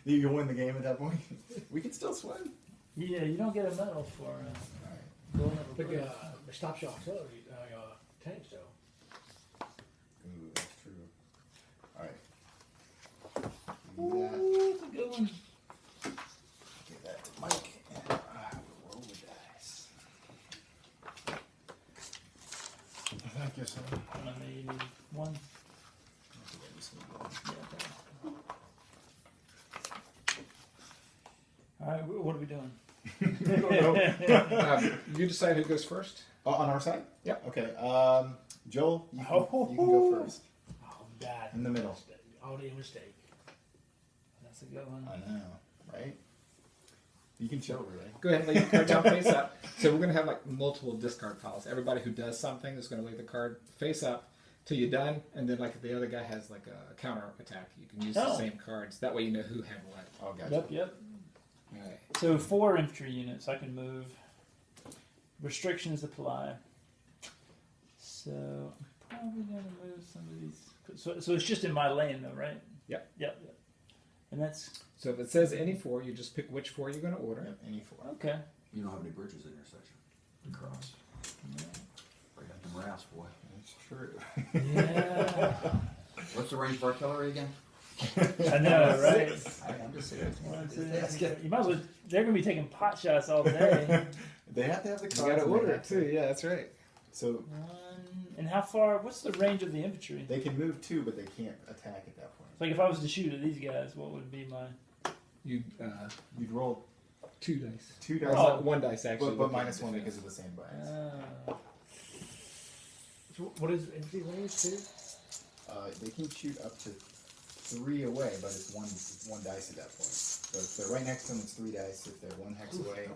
You win the game at that point. We can still swim. Yeah, you don't get a medal for blowing up a But bridge. the stop shot artillery tanks though. Ooh, that's true. Alright. Ooh, that's a good one. Give that to Mike. And I will roll the dice. Thank you, sir. I mean, you need one. Yeah, okay. All right, what are we doing? You decide who goes first. Oh, on our side? Yep. Okay. Joel, you can go first. Oh, bad. In the middle. Mistake. Only a mistake. That's a good one. I know, right? You can show her, right? Go ahead and lay your card down face up. So we're going to have like multiple discard piles. Everybody who does something is going to lay the card face up till you're done, and then like if the other guy has like a counter attack, you can use the same cards. That way you know who had what. Oh, gotcha. Yep. All right. So 4 infantry units I can move. Restrictions apply. So I'm probably going to move some of these. So it's just in my lane though, right? Yep. And that's So if it says any 4, you just pick which 4 you're going to order. Yep, any 4. okay. You don't have any bridges in your section. To cross. Bring up them rafts, boy. That's true. Yeah. What's the range of artillery again? I know, right? I'm just saying. You might as well. They're going to be taking pot shots all day. They have to have the You cards. got to and they order have it too. Yeah, that's right. So And how far? What's the range of the infantry? they can move 2, but they can't attack at that point. Like if I was to shoot at these guys, what would be my? You You'd roll 2 dice. 2 dice, Oh. 1 dice actually. but minus 1 because of the same bias. So what is infantry range too? They can shoot up to 3 away, but it's one dice at that point. So if they're right next to them, it's 3 dice. If they're 1 hex away,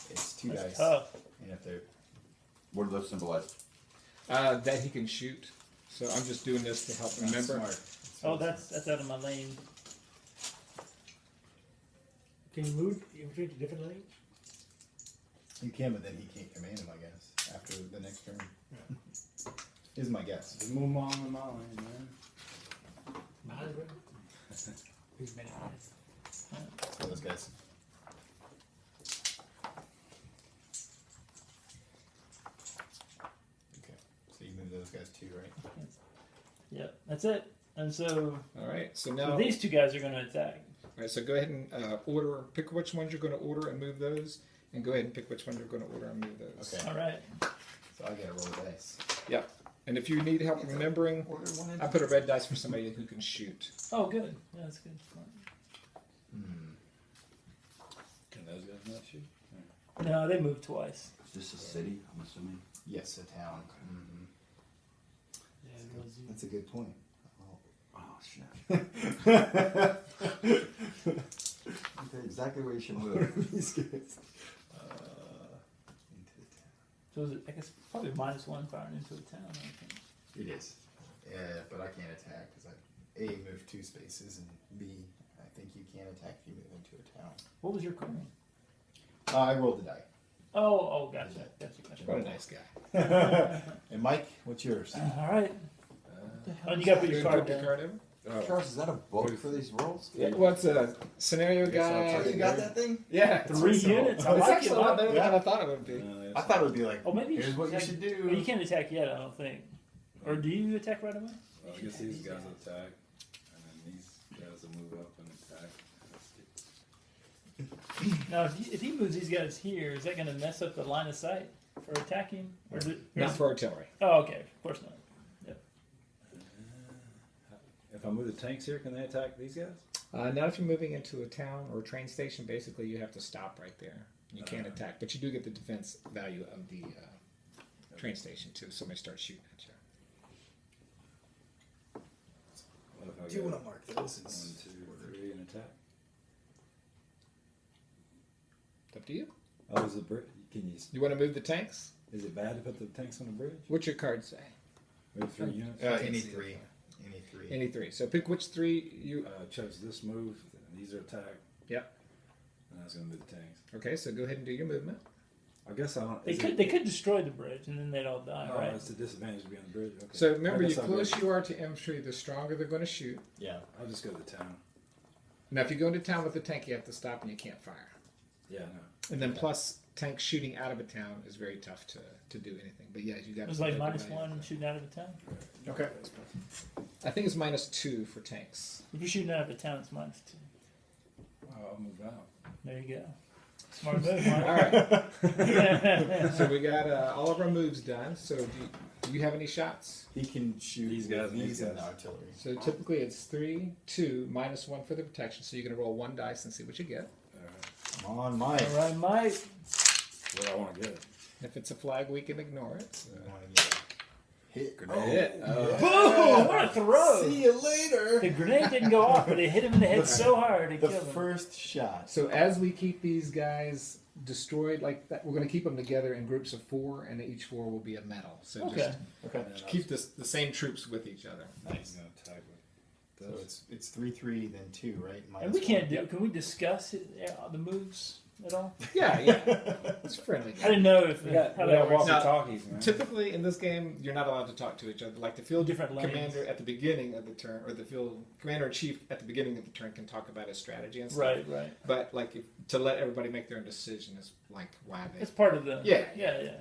it's 2 That's dice. tough. And if they're What do those symbolize? That he can shoot. So I'm just doing this to help remember. smart. Oh, that's out of my lane. Can you move infantry to different lanes? You can, but then he can't command them, I guess, after the next turn. Is my guess. Just move on in my lane, man. Might as well. Who's many lines? So those guys. Okay. So you move those guys 2, right? Yep, that's it. And so, All right. So so now, these 2 guys are going to attack. all right. So go ahead and pick which ones you're going to order and move those, and go ahead and pick which ones you're going to order and move those. Okay. All right. So I gotta roll the dice. Yep. And if you need help remembering, Order 1 I put a red dice for somebody who can shoot. Oh, good. Yeah, that's good. Can those guys not shoot? No, they moved twice. Is this a city, I'm assuming? Yes, a town. Mm-hmm. Yeah, it was That's a good point. Oh, shit. Okay, exactly where you should move. These guys. Into the town. So is it, I guess probably -1 firing into a town. I think. It is. Yeah, but I can't attack because I A, moved 2 spaces, and B, I think you can't attack if you move into a town. What was your coin? I rolled the die. Oh, gotcha. What a nice guy. And Mike, what's yours? All right. Oh, you got to put your card Put your down. card in. Charles, is that a book for these rolls? Yeah, what's a scenario guy? Oh, you got that thing? Yeah. 3 units. I It's like actually it. a lot better Yeah. than I thought it would be. I thought it would be like, Oh, maybe here's what you attack- should Well, you do. can't attack yet, I don't think. Or do you attack right away? Well, I guess these guys will attack, and then these guys will move up and attack. Now, if he moves these guys here, is that going to mess up the line of sight for attacking? Or is it, Not for artillery. Oh, okay. Of course not. If I move the tanks here, can they attack these guys? Not if you're moving into a town or a train station. Basically, you have to stop right there. You can't attack, but you do get the defense value of the train station too. Somebody starts shooting at you. What if I Do you go want to mark those? 1, 2, 3 and attack? It's up to you. Oh, is it bridge? Can you? You want to move the tanks? Is it bad to put the tanks on the bridge? What's your card say? Move 3 units. Any 3. Any 3. Any 3. So pick which 3 you. Chose this move. And these are attack. Yep. And I was gonna move the tanks. Okay, so go ahead and do your movement. I guess I don't. They is could it- they could destroy the bridge and then they'd all die, Oh, right? it's a disadvantage to be on the bridge. Okay. So remember, I the guess I'll go- closer you are to infantry, the stronger they're going to shoot. Yeah. I'll just go to the town. Now, if you go into town with a tank, you have to stop and you can't fire. Yeah, no. And then plus, tanks shooting out of a town is very tough to do anything. But yeah, you got. It was like -1 shooting out of a town. Okay. I think it's -2 for tanks. If you're shooting out of a town, it's -2. I'll move out. There you go. Smart move, Mark. All right. So we got all of our moves done. So do you have any shots? He can shoot These guys and these and guys. artillery. So typically it's 3, 2, -1 for the protection. So you're going to roll 1 dice and see what you get. Come on, Mike. All right, Mike. What I want to get. If it's a flag, we can ignore it. We wanna get a hit. Grenade. Boom! What a throw! See you later. The grenade didn't go off, but it hit him in the head so hard it The killed him. first shot. So as we keep these guys destroyed like that, we're going to keep them together in groups of 4, and each 4 will be a medal. So Okay. Okay. just keep the same troops with each other. Nice. Gonna tag with So this. it's 3-3 then 2, right? And we can't -1. do. Can we discuss the moves at all? Yeah, it's friendly. I didn't know if We got how that works. Now, walkie-talkies, man. Typically in this game, you're not allowed to talk to each other. Like the field Different lanes. commander at the beginning of the turn, or the field commander in chief at the beginning of the turn can talk about his strategy and stuff. Right, right. But like to let everybody make their own decision is like why they. It's part of the. Yeah. yeah.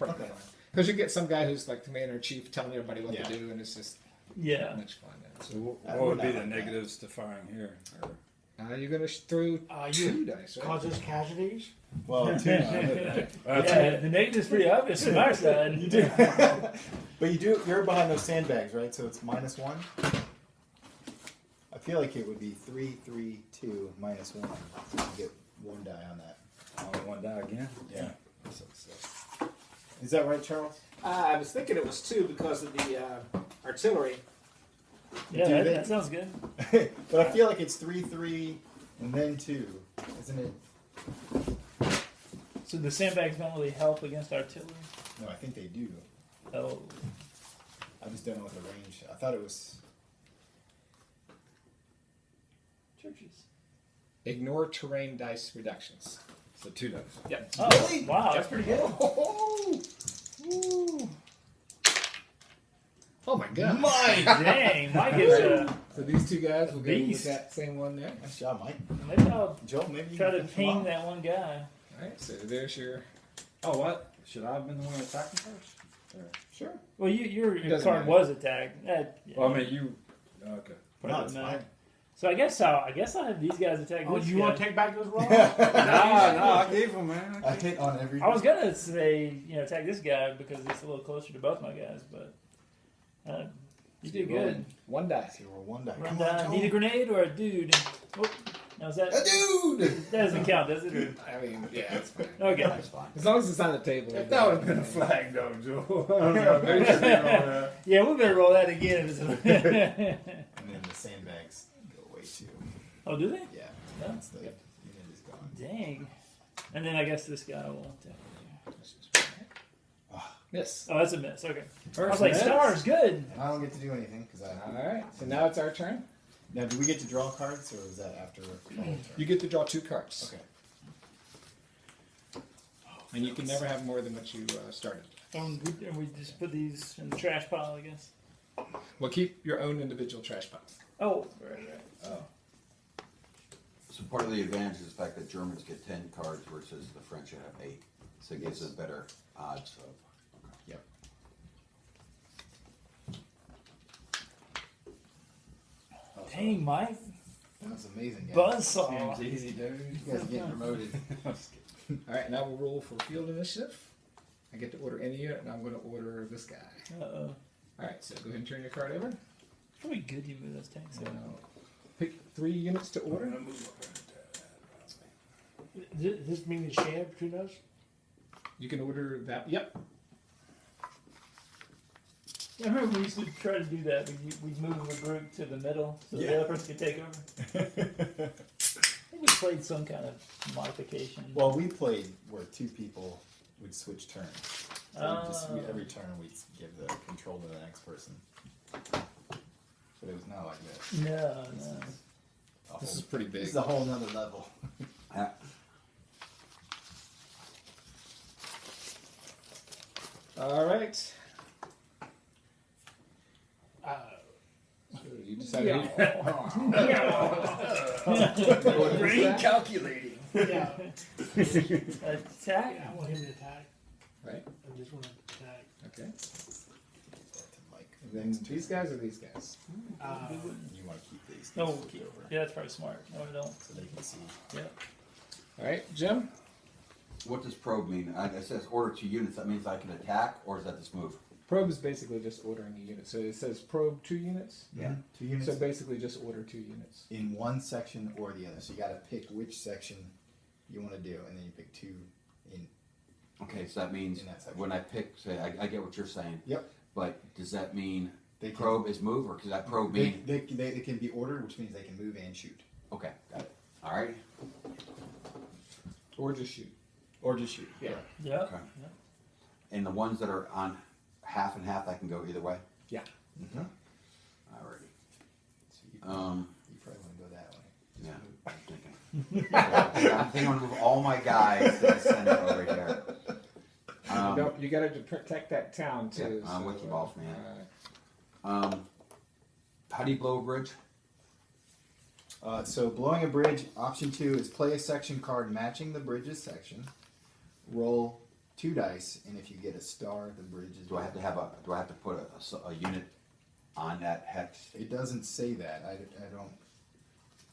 Because you get some guy who's like commander in chief telling everybody what Yeah. to do, and it's just Yeah. not much fun. So what would be the negatives to firing here? Or, You're gonna throw You 2 dice, right? causes casualties. Well, 2. Yeah, the negative's pretty obvious from our side. You do. But you're behind those sandbags, right? So it's -1. I feel like it would be 3, 3, 2, -1. So you get 1 die on that. only one die again? Yeah. So, Is that right, Charles? I was thinking it was 2 because of the artillery. Yeah, Do that, they- that sounds good. But I feel like it's 3, 3, and then 2, isn't it? So the sandbags don't really help against artillery. No, I think they do. Oh, I just don't know what the range. I thought it was. churches. Ignore terrain dice reductions. So 2 dice. Yep. Oh, Really? wow, that's pretty good. Oh my god. Mike! Dang, Mike is So these 2 guys will go with Beast. that same one there. Nice job, Mike. maybe I'll Joel, maybe you try can to finish ping them off. that one guy. Alright, so there's your. Oh, what? Should I have been the one attacking first? Or, Sure. Well, your Doesn't card matter. was attacked. Yeah, well, I mean, you. Okay. probably No, doesn't it's matter. fine. So I guess I'll have these guys attack. Oh, this you guy. want to take back those rolls? No, I gave him, man. I hit on every. I was gonna say attack this guy because it's a little closer to both my guys, but you did good. 1 dice. So we're 1 die. Run Come on, down. Joel. Need a grenade or a dude? Oh, now is that A dude! that doesn't count, does it? Or, I mean, yeah, it's fine. okay. As long as it's on the table. If that would have been a flag, though, Joel. I don't know. Maybe just leave it on there. Yeah, we better roll that again. And then the sandbags go away too. Oh, do they? Yeah. No? That's the unit is gone. Dang. And then I guess this guy will attack. Miss. Oh, that's a miss. Okay. I First was like, miss. stars, good. And I don't get to do anything because I. Alright, so now it's our turn. Now, do we get to draw cards or is that after? You get to draw 2 cards. Okay. And you can never have more than what you started. And we just put these in the trash pile, I guess. Well, keep your own individual trash piles. Oh, right. So part of the advantage is the fact that Germans get 10 cards versus the French that have 8. So it gives us better odds of. Yep. Dang, Mike. That was amazing, guys. Buzzsaw. Seems easy, dude. You guys are getting promoted. Alright, now we'll roll for field initiative. I get to order any unit, and I'm going to order this guy. Uh-oh. Alright, so go ahead and turn your card over. Probably good you move those tanks. Now, pick 3 units to order. Does this mean it's shared between us? You can order that. Yep. I remember we used to try to do that. We'd move the group to the middle so Yeah. the other person could take over. I think we played some kind of modification. Well, we played where 2 people would switch turns. So every turn we'd give the control to the next person. But it was not like this. No. This is pretty big. This is a whole nother level. Alright. So you decided. Brain calculating. Yeah. Attack. I want him to attack. Right. I just want to attack. Okay. Mike. And then these guys or these guys? You want to keep these. No, these keep, over yeah, that's probably smart. No, I don't. so they can see. Yeah. All right, Jim. What does probe mean? It says order 2 units. That means I can attack, or is that this move? Probe is basically just ordering a unit. So it says probe 2 units. Yeah. 2 units. So basically just order 2 units. In one section or the other. So you got to pick which section you want to do, and then you pick 2 in. Okay, so that means In that section. when I pick, say, I get what you're saying. Yep. But does that mean They can, probe is move, or does that probe they, mean? they can be ordered, which means they can move and shoot, Okay, got it. All right. Or just shoot. or just shoot. Yeah. Yeah. Okay. And the ones that are on half and half, I can go either way. Yeah. Mm-hmm. Alrighty. So you, you probably want to go that way. Yeah. I'm thinking. I'm thinking I'm gonna move all my guys that I send over here. You got to protect that town too. Yeah, I'm with you, boss man. All right. How do you blow a bridge? So blowing a bridge, option 2 is play a section card matching the bridge's section. Roll 2 dice, and if you get a star, the bridge is. Do I have to put a unit on that hex? It doesn't say that. I don't.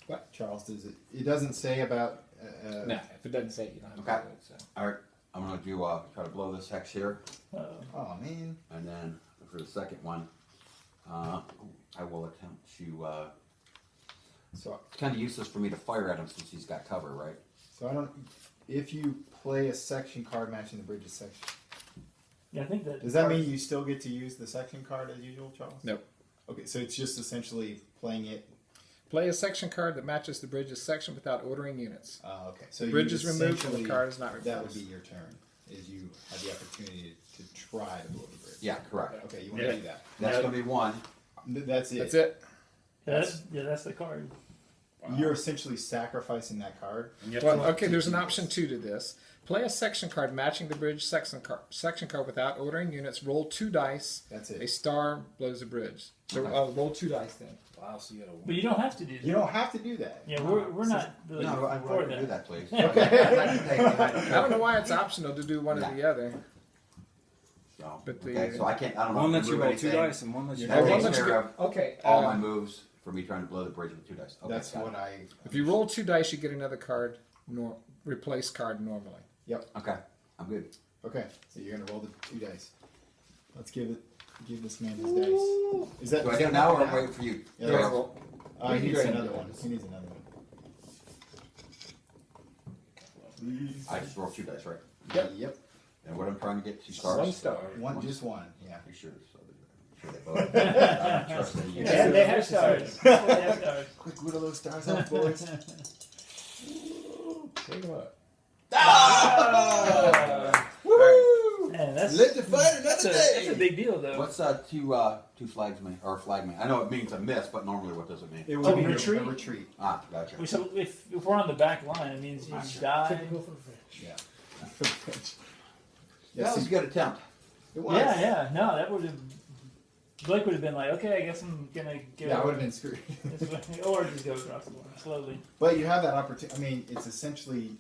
What? Charles, does it? It doesn't say about. No, if it doesn't say it, you don't have to Okay. do it. So. All right. I'm gonna do try to blow this hex here, Oh man. and then for the second one, I will attempt to. So It's kind of useless for me to fire at him since he's got cover, right? I don't. If you play a section card matching the bridge's section, Yeah, I think that. does that mean you still get to use the section card as usual, Charles? Nope. Okay, so it's just essentially playing it. Play a section card that matches the bridge's section without ordering units. Okay, so Bridge you is removed and the essentially- card is not replaced. That would be your turn. Is you have the opportunity to try to blow the bridge. Yeah, correct. Okay, you want to do that. That's gonna be one. That's it. That's it. That's the card. You're essentially sacrificing that card. Well, okay, there's an option 2 to this. Play a section card matching the bridge section card without ordering units. Roll 2 dice. That's A it. star blows a bridge. So roll 2 dice then. Wow, so you got a But you don't have to do that. You don't have to do that. Yeah, we're not really No, I'd for rather that. do that, please. I don't know why it's optional to do one or Yeah. the other. So, But the- okay, so I can't. I don't know. One if lets I you move roll 2 anything. dice and one lets you That One takes lets you care go- of okay, all my moves for me trying to blow the bridge with 2 dice. Okay, That's got what it. I. if you roll 2 dice, you get another card, replace card normally. Okay, I'm good. Okay, so you're gonna roll the 2 dice. Let's give this man his dice. Is that? Do I is do that it now or enough? wait for you? Yeah, Yeah, that's- roll. he You needs go ahead. another one. He needs another one. I just rolled 2 dice, right? Yep. And what I'm trying to get 2 One stars. star. Just one. Yeah. Are you sure? So they both. I'm trusting you. Yeah, they have stars. They have stars. Quick, whittle those stars out, boys. Take a look. Man, that's Live to fight another that's a big deal though. What's two flags mean? Or flag mean? I know it means a miss, but normally what does it mean? It Oh, will be retreat? a retreat. Ah, gotcha. So if we're on the back line, it means you die. Typical for the French. Yeah. That was a good attempt. It was. Yeah. No, that would have. Blake would have been like, okay, I guess I'm gonna go. Yeah, I would have been screwed. this way, or just go across the line slowly. But you have that opportunity. I mean, it's essentially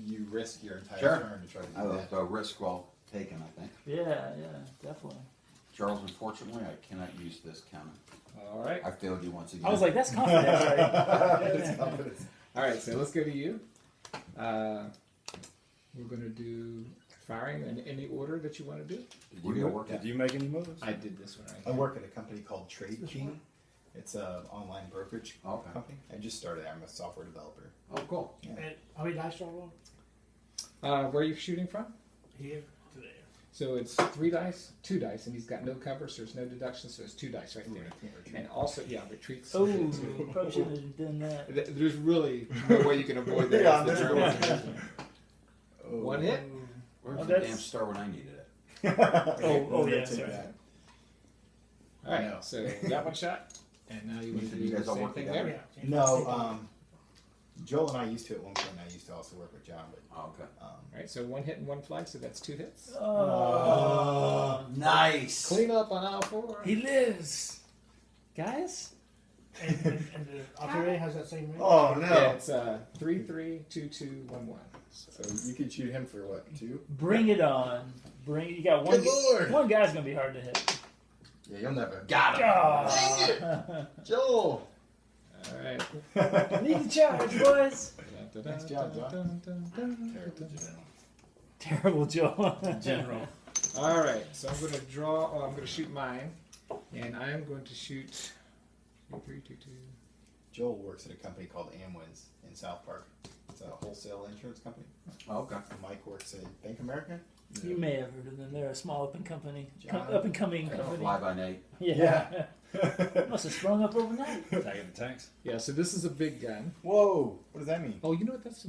you risk your entire Sure. turn to try to I do was that. a risk well taken, I think. Yeah, definitely. Charles, unfortunately, I cannot use this counter. All right. I failed you once again. I was like, that's confidence, right? It's confidence. All right, so let's go to you. We're going to do firing in any order that you want to do. What do you work at? Did you make any moves? I did this one right I here. work at a company called Trade King. It's an online brokerage Okay. company. I just started there. I'm a software developer. Oh, cool. And how many dice do I roll? Where are you shooting from? Here to there. So it's 3 dice, 2 dice, and he's got no cover, so there's no deduction, so it's 2 dice right there. And also, yeah, retreats. Oh, probably shouldn't have done that. There's really no way you can avoid that. Yeah, It's the there's drill. Oh. One hit. Where's Oh, the that's- damn star when I needed it? Oh, yeah, Take sorry. that. All right, so you got one shot, and now you want to You do guys the all same work thing together? there. Yeah. No, Joel and I used to at one point. I used to also work with John, but Oh, okay. All right, so 1 hit and 1 flag, so that's 2 hits. Oh, Nice. Clean up on aisle 4. he lives, guys. And the artillery has that same range? Oh no! Yeah, it's 3, 3, 2, 2, 1, 1. So you could shoot him for what, 2? Bring it on. You got one. Good Lord! One guy's gonna be hard to hit. Yeah, you'll never. Got him. Ah. Joel! All right. Need to charge, boys. Nice job, John. Terrible Joe. General. All right, so I'm going to draw. Oh, I'm going to shoot mine, and I am going to shoot 3, 2, 2. Joel works at a company called Amwins in South Park. It's a wholesale insurance company. Oh, okay. And Mike works at Bank of America. You may have heard of them. They're a small up and coming John. company. Fly by night. Yeah. Must have sprung up overnight. Attacking the tanks. Yeah, so this is a big gun. Whoa! What does that mean? Oh, you know what? That's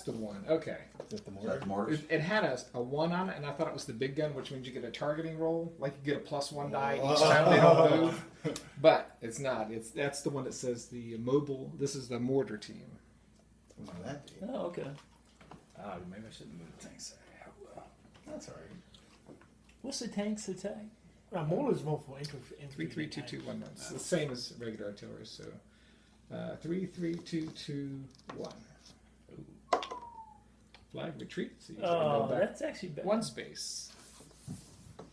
the one. Okay. Is that the Is mortar? that the mortars? It had a 1 on it, and I thought it was the big gun, which means you get a targeting roll, like you get a +1 die each time they don't move. But it's not. That's the one that says the mobile. This is the mortar team. What would that be? Oh, okay. Ah, maybe I shouldn't move the tanks. That's alright. What's the tank's attack? Mortar is more for infantry. 3, 3, 2, 2, 1, 1. It's the same as regular artillery. So 3, 3, 2, 2, 1. Flag retreat. So you Oh, go back that's actually better. 1 space.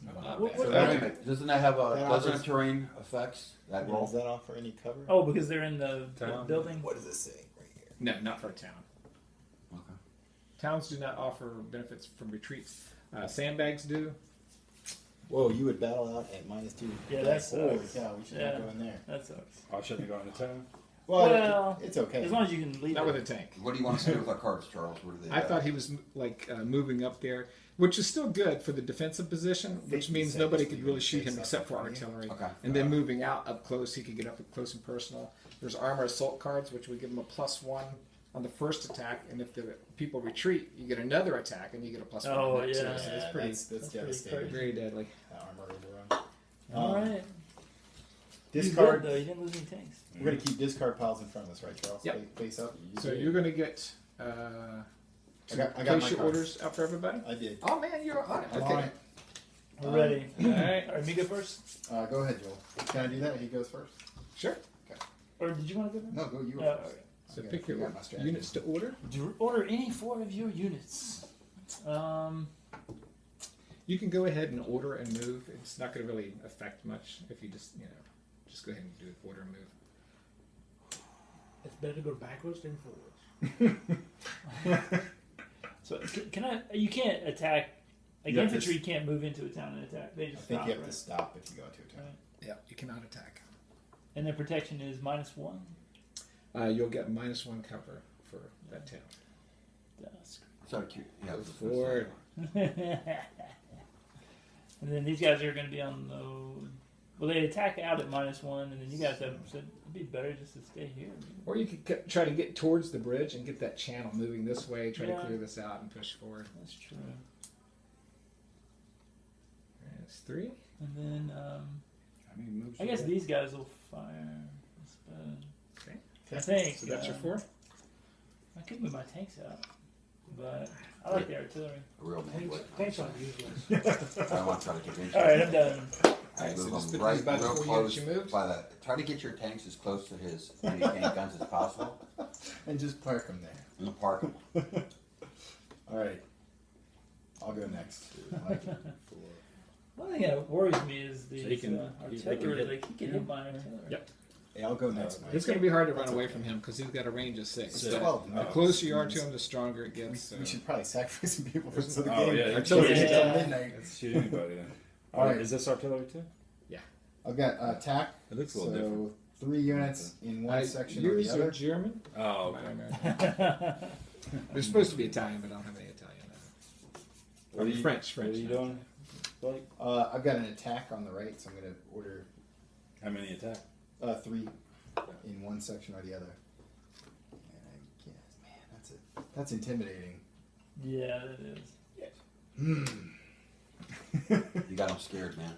What- So Wait a that, minute, doesn't that have That doesn't offers- terrain effects? That does roll? that offer any cover? Oh, because they're in the Town. building. What does it say right here? No, not for a town. Okay. Towns do not offer benefits from retreats. Sandbags do. Whoa, you would battle out at -2. Yeah, that's Holy sucks. cow, we should Yeah. not go in there. That sucks. I shouldn't have gone to town. Well, it's okay. As long as you can leave Not it. with a tank. What do you want to do with our cards, Charles? What do they I do? thought he was moving up there, which is still good for the defensive position, which He means said nobody just could leave really it shoot him face up except for in front of you. artillery. Okay. And then moving out up close, he could get up close and personal. There's armor assault cards, which would give him a +1 on the first attack, and if the people retreat, you get another attack, and you get a +1. Oh, on that, too. yeah. So Yeah, it's pretty, that's pretty devastating. crazy. very deadly. Armor overrun. All right. Discard. You though. You didn't lose any tanks. We're gonna keep discard piles in front of us, right, Charles? Yep. Face up. So you're going to get I got place my your cards. orders out for everybody. I did. Oh man, you're on it. I'm Okay. on it. We're ready. All right. All right. Me go first. Go ahead, Joel. Can I do that? He goes first. Sure. Or did you want to go first? No, go. You go Oh, first. okay. So I pick gotta your figure out my strategy. units to order. Order any 4 of your units. You can go ahead and order and move. It's not going to really affect much if you just go ahead and do it, order and move. It's better to go backwards than forwards. So can I? You can't attack. Like You have to infantry can't move into a town and attack. They I just think stop. you have Right? to stop if you go into a town. Yeah, you cannot attack. And their protection is -1. You'll get -1 cover for that town. That's So cute. Yeah, Go I was just gonna say. forward. And then these guys are going to be on the. Well, they attack out at -1, and then you guys have. So it'd be better just to stay here. Or you could try to get towards the bridge and get that channel moving this way. Try Yeah. to clear this out and push forward. That's true. That's 3. And then How many moves? I guess you these guys will fire. Okay. I think. So that's your 4. I could move my tanks out, but I like the artillery. A real man Tanks, would. tanks aren't useless. I don't want to try to convince you. All right, I'm done. All right, so Move just them put these about the real 4 close units you moved. by the. Try to get your tanks as close to his anti-tank guns as possible, And just park them there. and park them. All right. I'll go next. Like, One thing that worries me is the So he can- they can artillery. hit- Like he can hit my artillery. Yep. hey, I'll go next, Mike. It's going to be hard to run away from him because he's got a range of 6. It's So 12 the minutes. closer you are to him, the stronger it gets. So. We should probably sacrifice some people for so the Oh, game. yeah, Artillery yeah. until midnight. Let's shoot anybody then. All right. Is this artillery too? I've got attack. It looks a So little different. 3 units in one section or yours the are other. German. Oh, Mine okay. are American. They're supposed to be Italian, but I don't have any Italian. What are you- French. What are you doing? Blake? I've got an attack on the right, so I'm going to order How many attack? 3 in one section or the other. And I guess, man, that's intimidating. Yeah, that is. You got them scared, man.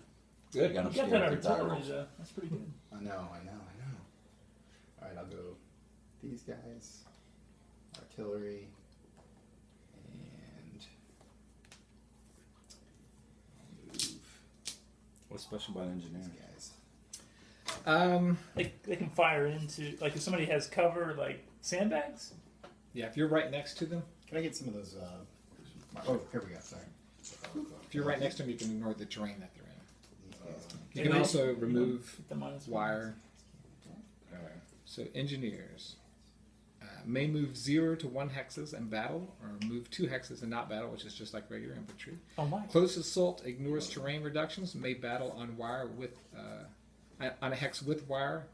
Good. You got them You got scared that with the die artillery rolls. though. That's pretty good. I know. All right, I'll go these guys, artillery, and I'll move What's special about these engineering? guys. They can fire into, like if somebody has cover, like sandbags. Yeah, if you're right next to them, Can I get some of those? Oh, here we go. Sorry. if you're right next to them, you can ignore the terrain that they're in. These guys. You can also remove Get the minus wire. Alright. So engineers may move 0 to 1 hexes and battle, or move 2 hexes and not battle, which is just like regular infantry. Oh my. Close assault ignores terrain reductions. May battle on wire with on a hex with wire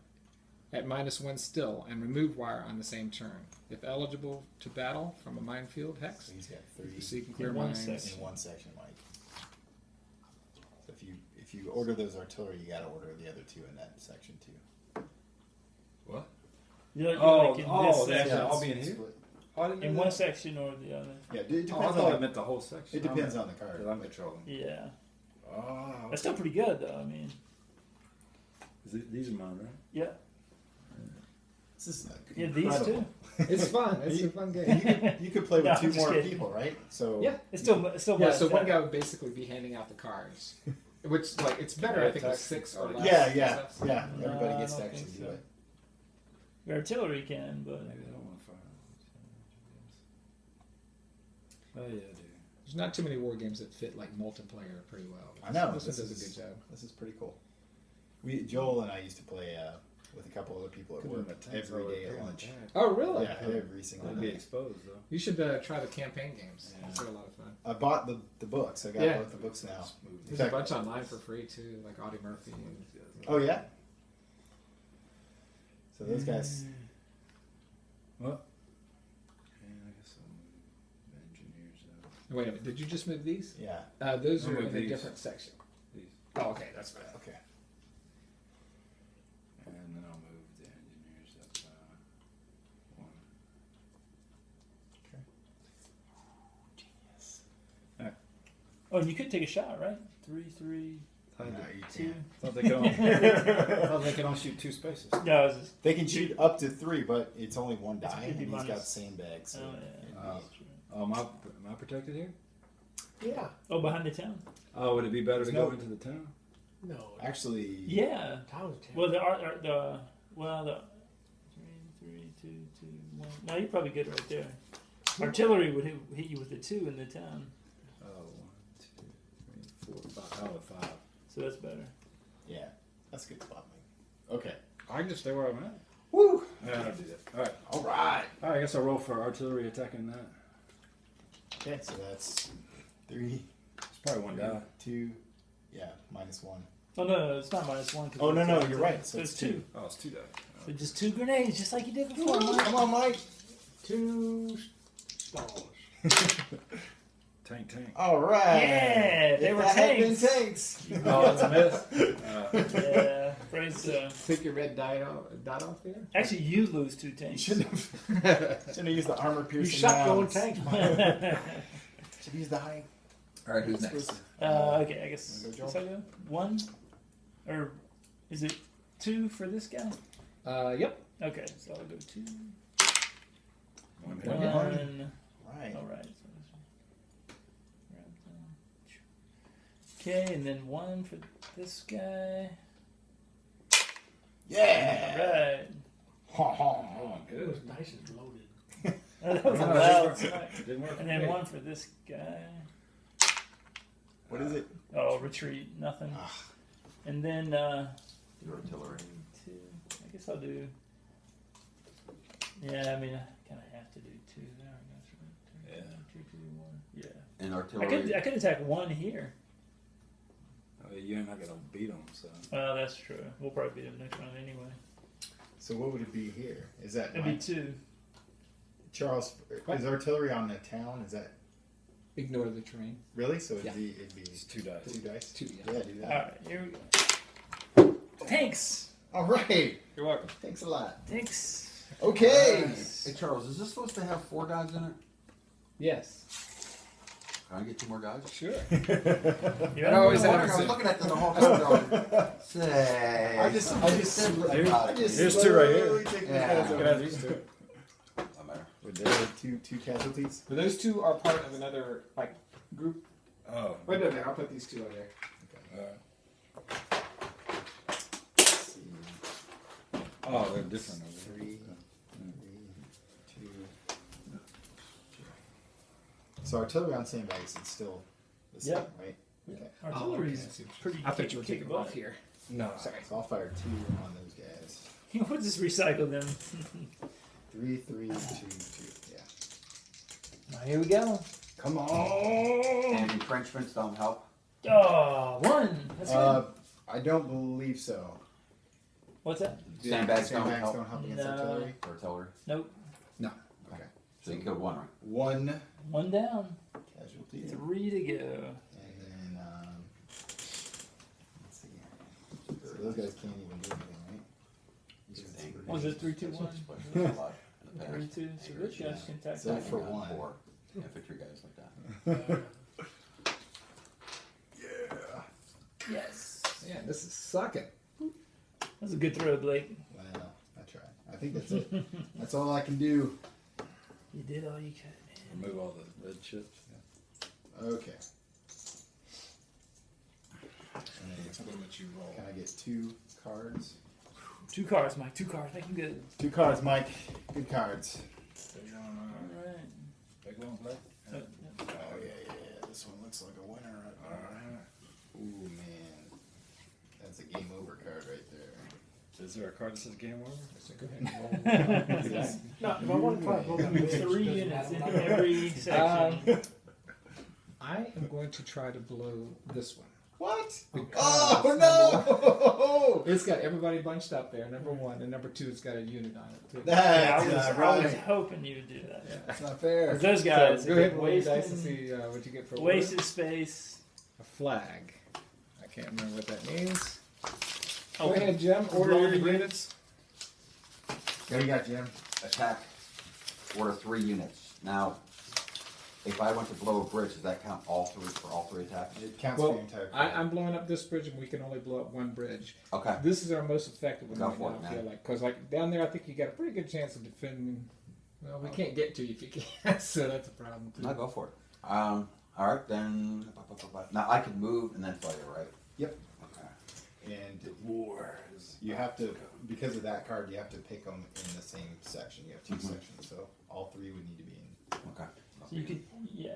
at -1 still, and remove wire on the same turn. If eligible to battle from a minefield hex, So he's got 3 so you can clear In one mines. section. in one section, Mike. So if you order those artillery, you got to order the other 2 in that section too. What? You're Oh, like in oh, this that's section. all being here? Split. Oh, I didn't know In that. one section or the other. Yeah, it depends Oh, I thought on it the, meant the whole section. it depends on the card. Because I'm controlling. Yeah. Oh, That's still pretty good though. I mean, these are mine, right? yeah. This is Yeah, these incredible. two. It's fun. It's a fun game. You could play with No, I'm 2 just more kidding. people, right? So Yeah. It's still. Yeah, by so one attack. guy would basically be handing out the cards, which like it's better I think with 6 or less. yeah. No, Everybody I gets to don't actually think do so. it. Your artillery can, but Maybe I don't want to fire. Oh yeah, I do. There's not too many war games that fit like multiplayer pretty well. I know. This one does is- a good job. This is pretty cool. Joel and I used to play with a couple other people at work every day at lunch. Oh really? Yeah, every single I'd be day. exposed though. You should try the campaign games. Yeah. They're a lot of fun. I bought the books. I got Yeah. both the books now. There's a bunch online for free too, like Audie Murphy. And, Oh yeah. So those guys. What? Yeah, I guess I'll move the engineers out. wait a minute, did you just move these? Yeah. Those I'll are move in a these. different section. These. Oh, okay, that's fine. Okay. And then I'll move the engineers up 1. oh, and you could take a shot, right? 3, 3, I No, you 2. can't. thought they could only, I thought they could only shoot 2 spaces. No, it's just, They can shoot up to 3, but it's only 1 It's die, 50 and he's got minus- sandbags. So oh yeah. Oh. That's true. Oh, am I protected here? Yeah. Oh, behind the town. Oh, would it be better to There's go no- into the town? No. Actually, Yeah. Town's town. Well, the 3, 2, 2, 1. No, you're probably good right there. Artillery would hit you with the 2 in the town, Oh, 1, 2, 3, 4, 5. Oh, 5. so that's better. yeah, that's a good spot, Mike. Okay. I can just stay where I'm at. Woo! Yeah, I'll do that. Alright. All right. Alright, I guess I'll roll for artillery attacking that. Okay, so that's 3, It's probably 1 die. 2, yeah, -1. Oh no, it's not -1. 'cause Oh, no, it's no, on you're the- right, So so it's it's 2. Oh, it's 2 die. So just 2 grenades, just like you did before. Woo! Mike. Come on, Mike. 2 stars. Tank. All right. Yeah, they If were that had been tanks. tanks. Oh, that's a miss. Yeah, praise. Take your red dot off there. Actually, you lose 2 You tanks. shouldn't have used the armor You piercing. shot your own rounds. tanks, Mike. Should have used the high. All right, who's next? Okay, I guess. Wanna go, Guess I go 1, or is it 2 for this guy? Yep. Okay, so I'll go 2. 1 One. hit. 1. Right. All right. So this one. Okay, and then 1 for this guy. Yeah. All right. Ha, ha. Oh, Those good. dice is loaded. That was a No, loud it smack. didn't work. And then Hey. 1 for this guy. What is it? Oh, retreat, nothing. Ah. And then Your artillery. 2. I guess I'll do. Yeah, I mean, I kind of have to do 2 there. I guess. Right? 2, 2, 1. Yeah. And I artillery. could attack 1 here. Oh, you're not gonna beat them, so. Well, that's true. We'll probably beat him next round anyway. So what would it be here? Is that It'd be 2. Charles? What? Is artillery on the town? Is that Ignore the terrain. really? So it'd Yeah. be It's 2 dice. 2 dice. 2, yeah. Yeah, do All that. right, here we go. Tanks. All right. You're welcome. Thanks a lot. Tanks. Okay. Hey Charles, is this supposed to have 4 guys in it? Yes. Can I get 2 more guys? Sure. You It always I happens. was looking at the whole time. Say. I just Here's 2 right here. slowly take the Yeah. guys You over. can have these 2. Doesn't matter. With the two casualties. But those 2 are part of another like group. Oh. Wait a minute, I'll put these 2 over there. Alright. Let's see. Oh, they're different over here. 3, 2. So artillery on sandbags is still the same, Yep. right? Okay. Artillery's pretty. I thought you were kick taking them off butt. here. No. Sorry. So I'll fire 2 on those guys. We'll just recycle them. 3, 3, 2, 2. Yeah. Now, here we go. Come on. And entrenchments don't help. Oh, 1. That's good. I don't believe so. What's that? Sandbags don't Sandbags help. don't help against No. artillery. For artillery. Nope. No. So you killed one, right? 1 1 down. casualty. 3 to go. And then, let's see. So those guys can't even do anything, right? Was it 3, 2, 1? 3, 2. So those guys can attack. So that for one. 1. Four infantry guys like that. Yes. Man, this is sucking. That's a good throw, Blake. Well, I tried. I think that's it. That's all I can do. You did all you could, man. Remove all the red chips. Okay. And That's then what you roll. can I get 2 cards? 2 cards, Mike. 2 cards. Make them good. 2 cards, Mike. Good cards. Big one, All right. big one, Blake. Oh, Oh, yeah. This one looks like a winner right there. Alright. Ooh, man. That's a game over card right there. Is there a card that says game over? So go ahead and roll. No, if I want to try to blow that bitch, 3 doesn't units matter in what I roll. every section. I am going to try to blow this one. What? Because Oh, no! It's got everybody bunched up there, number 1, and number 2, it's got a unit on it, too. That's I not was right. hoping you would do that. That's not fair. 'Cause those guys, So go ahead and roll your wasting, dice and see what you get for wasted space. a flag. I can't remember what that means. Oh, Go ahead, Jim. Order Roll your the grid. units. What do you got, Jim? Attack. Order 3 units. Now, if I went to blow a bridge, does that count all 3 for all 3 attacks? It counts for Well, your entire I'm blowing up this bridge, and we can only blow up 1 bridge. Okay. This is our most effective one Go right for now, it, I feel man. like. Because like, down there, I think you got a pretty good chance of defending. Well, we can't get to you if you can't, so that's a problem, too. No, go for it. All right, then. Now I can move and then fire, right? Yep. Okay. And you have to, because of that card, you have to pick them in the same section. You have 2 sections, so all 3 would need to be in. Okay. So you could, yeah.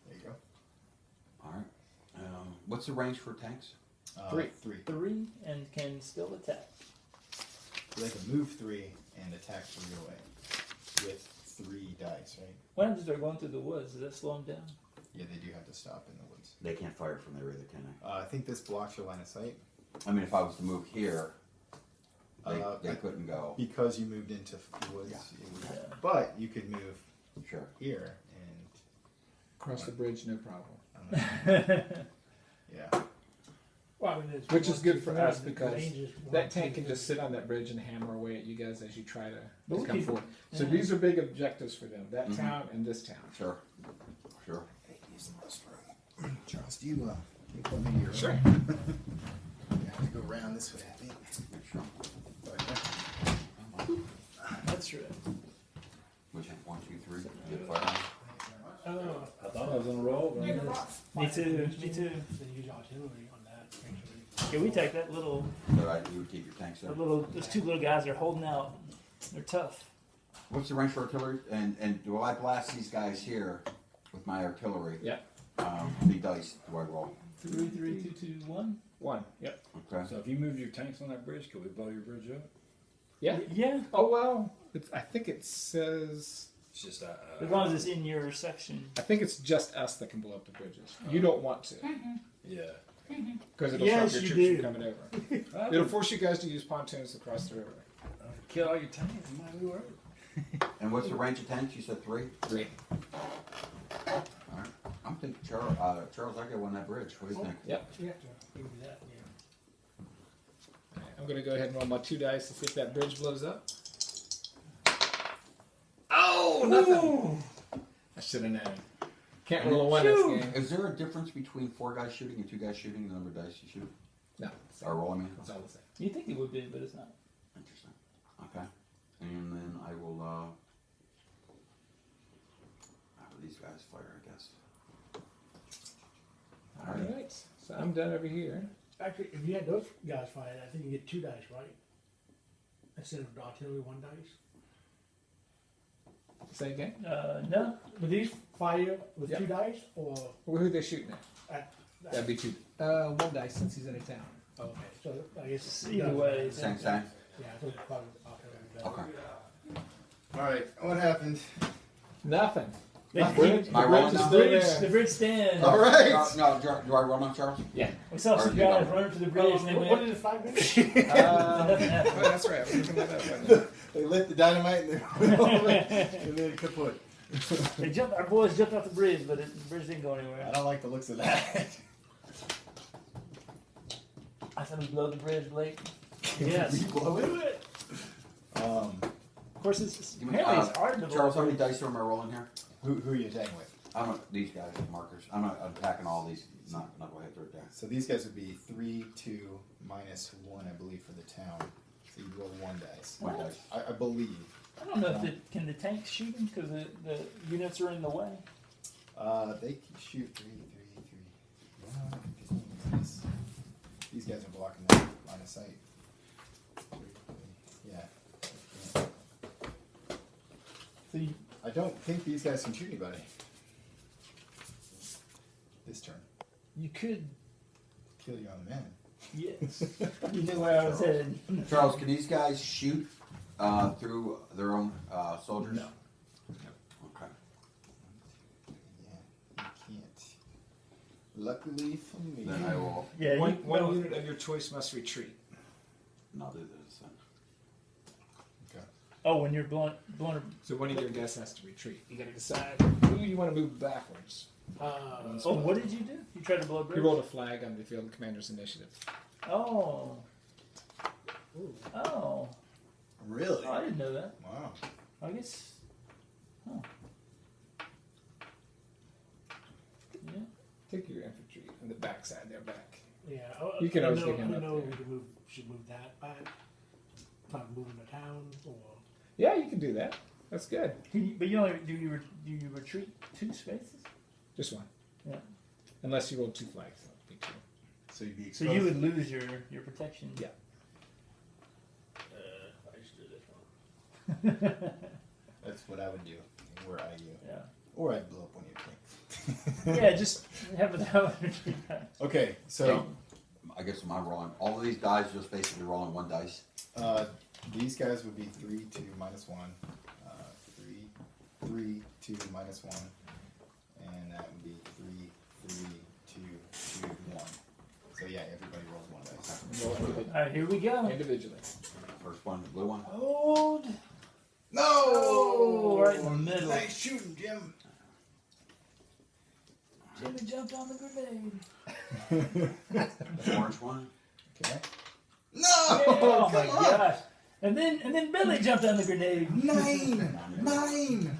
There you go. All right. What's the range for tanks? 3. 3 and can still attack. So they can move 3 and attack 3 away with 3 dice, right? What happens if they're going through the woods? Does that slow them down? Yeah, they do have to stop in the woods. They can't fire from there either, can they? I think this blocks your line of sight. I mean, if I was to move here, they I- couldn't go. Because you moved into the woods. Yeah. It would, Yeah. But you could move Sure. here and, Cross the bridge, no problem. yeah. Well, I mean, it's Which is one, good two, for three, us the because range is one, That two, tank can three. just sit on that bridge and hammer away at you guys as you try to But we come could- forward. So yeah. these are big objectives for them, that Mhm. town and this town. Sure. Sure. Use the restroom. Charles, do you put me in your Sure. room? You have to go around this way, I think. Sure. That's right. Which one? 1, 2, 3. Good fire. Oh, I thought I was on a roll. But me too. Me too. They use artillery on that, actually. Yeah, we take that little, So you would keep your tanks there. those 2 little guys are holding out. They're tough. What's the range for artillery? And do I blast these guys here with my artillery? Yeah. How many dice do I roll? 3, 3, 2, 2, 1. 1. Yep. Okay. So if you move your tanks on that bridge, could we blow your bridge up? Yeah. Yeah. Oh well, I think it says. It's just As long as it's in your section. I think it's just us that can blow up the bridges. You don't want to, yeah. because it'll Yes, stop your you troops do. from coming over. It'll force you guys to use pontoons to cross the river. Kill all your tanks. You might be worried. And what's the range of tanks? You said 3? 3. All right. I'm thinking Charles, I got one on that bridge. What do you think? Yep. You have to do that, yeah. I'm gonna go ahead and roll my 2 dice to see if that bridge blows up. Oh, nothing. I should have known. Can't roll a 1 this game. Is there a difference between 4 guys shooting and 2 guys shooting, the number of dice you shoot? No, Or roll, I mean? it's all the same. You think it would be, but it's not. Interesting. Okay. And then I will, these guys fire, I guess. All right. So I'm done over here. Actually, if you had those guys fight, I think you get 2 dice, right? Instead of artillery, 1 dice. Say again. No. With these fire with Yep. 2 dice or Who are they shooting at? at, That'd be 2. 1 dice since he's in a town. okay. So I guess Either way. Same. Yeah, I think probably artillery. Okay. All right, what happened? Nothing. They, Am I the rolling now? bridge, the bridge stands. All right. No, do I roll now, Charles? Yeah. We saw some Or you guys don't. running for the bridge and they What went. did it 5 minutes? Nothing happened. Oh, that's right. We're looking that up right now. They lit the dynamite and they went over it and made it kaput. They jumped. Our boys jumped off the bridge, but the bridge didn't go I anywhere. don't like the looks of that. I said we blow the bridge, Blake. Yes. Blow it. Of course, it's Give me, apparently it's hard to blow. Charles, how many dice am I rolling here? Who are you attacking with? These guys with markers. I'm not attacking all these knuckleheads right there. So these guys would be 3, 2, minus 1, I believe, for the town. So you roll 1 dice. One dice. I believe. I don't know if can the tanks shoot them because the units are in the way. They can shoot 3, 3, 3. 1, 15. These guys are blocking that line of sight. Yeah. So you, I don't think these guys can shoot anybody. This turn. you could, Kill your own men. yes. You knew where I was headed. Charles, can these guys shoot through their own soldiers? No. Okay. Yeah, you can't. Luckily for me. Then I will. Yeah, One no, unit of your choice must retreat. I'll do this then. Okay. Oh, when you're blowing So one of your guests has to retreat. You gotta decide who you want to move backwards. Oh, what did you do? You tried to blow a bridge? You rolled a flag on the field commander's initiative. Oh. Oh. Really? Oh, I didn't know that. Wow. I guess. Huh. Yeah. Take your infantry on the backside there back. Yeah. You can always I get him up know there. we could should move that back. Probably moving the town or. Yeah, you can do that. That's good. But you only do you retreat 2 spaces? Just one. Yeah. Unless you roll 2 flags. That'll be 2. So you'd be So exposed. you would lose your protection. Yeah. I just do this one. That's what I would do. Where I you. Yeah. Or I'd blow up one of your things. Yeah, just have a retreat. Okay, so I guess am I rolling? All of these guys just basically rolling 1 dice. these guys would be 3, 2, minus 1. 3, 3, 2, minus 1. And that would be 3, 3, 2, 2, 1. So yeah, everybody rolls 1 dice. Roll individually. All right, here we go. Individually. First one, the blue one. Hold. No! Oh, right in the middle. Nice shooting, Jim. Jimmy jumped on the grenade. The orange one. Okay. No! Oh my Come on! gosh! And then Billy jumped on the grenade. 9! 9!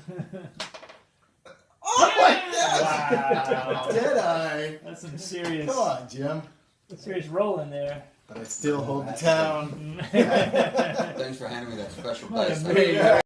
Oh my God! Wow. Deadeye! That's some serious, Come on, Jim. serious rolling there. But I still hold the town. Thanks for handing me that special What a dice. move.